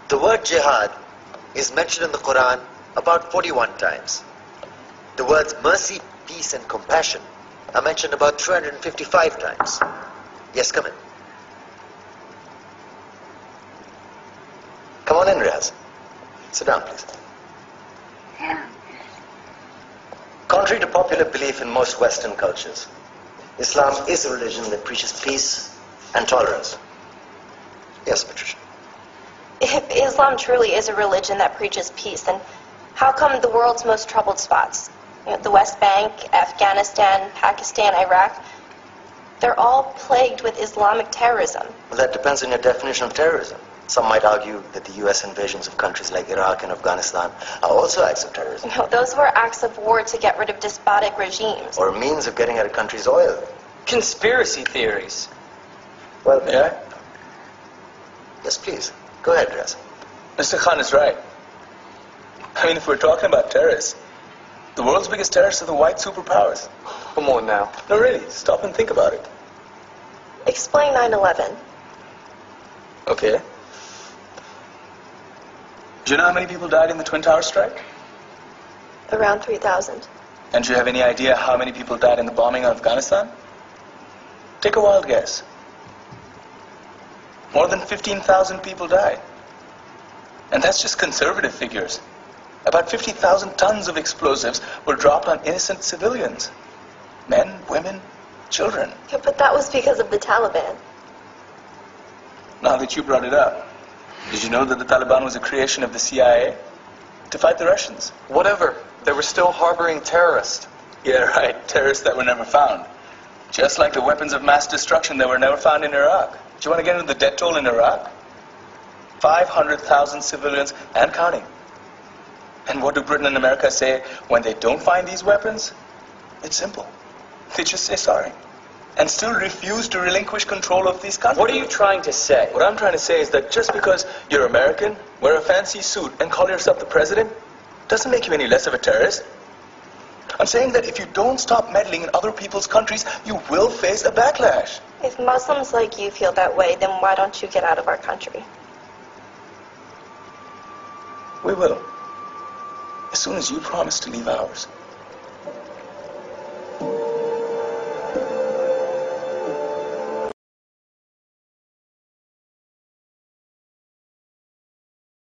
The word jihad is mentioned in the Quran about 41 times. The words mercy, peace, and compassion are mentioned about 355 times. Yes, come in. Come on in, Riaz. Sit down, please. Contrary to popular belief in most Western cultures, Islam is a religion that preaches peace and tolerance. Yes, Patricia. If Islam truly is a religion that preaches peace, then how come the world's most troubled spots, the West Bank, Afghanistan, Pakistan, Iraq, they're all plagued with Islamic terrorism? Well, that depends on your definition of terrorism. Some might argue that the U.S. invasions of countries like Iraq and Afghanistan are also acts of terrorism. No, those were acts of war to get rid of despotic regimes. Or a means of getting at a country's oil. Conspiracy theories. Well, may I? Yes, please. Go ahead, Riaz. Mr. Khan is right. I mean, if we're talking about terrorists, the world's biggest terrorists are the white superpowers. Come on now. No, really, stop and think about it. Explain 9/11. Okay. Do you know how many people died in the Twin Towers strike? Around 3,000. And do you have any idea how many people died in the bombing of Afghanistan? Take a wild guess. More than 15,000 people died. And that's just conservative figures. About 50,000 tons of explosives were dropped on innocent civilians. Men, women, children. Yeah, but that was because of the Taliban. Now that you brought it up, did you know that the Taliban was a creation of the CIA to fight the Russians? Whatever. They were still harboring terrorists. Yeah, right. Terrorists that were never found. Just like the weapons of mass destruction that were never found in Iraq. Do you want to get into the death toll in Iraq? 500,000 civilians and counting. And what do Britain and America say when they don't find these weapons? It's simple. They just say sorry. And still refuse to relinquish control of these countries. What are you trying to say? What I'm trying to say is that just because you're American, wear a fancy suit, and call yourself the president, doesn't make you any less of a terrorist. I'm saying that if you don't stop meddling in other people's countries, you will face a backlash. If Muslims like you feel that way, then why don't you get out of our country? We will. As soon as you promise to leave ours.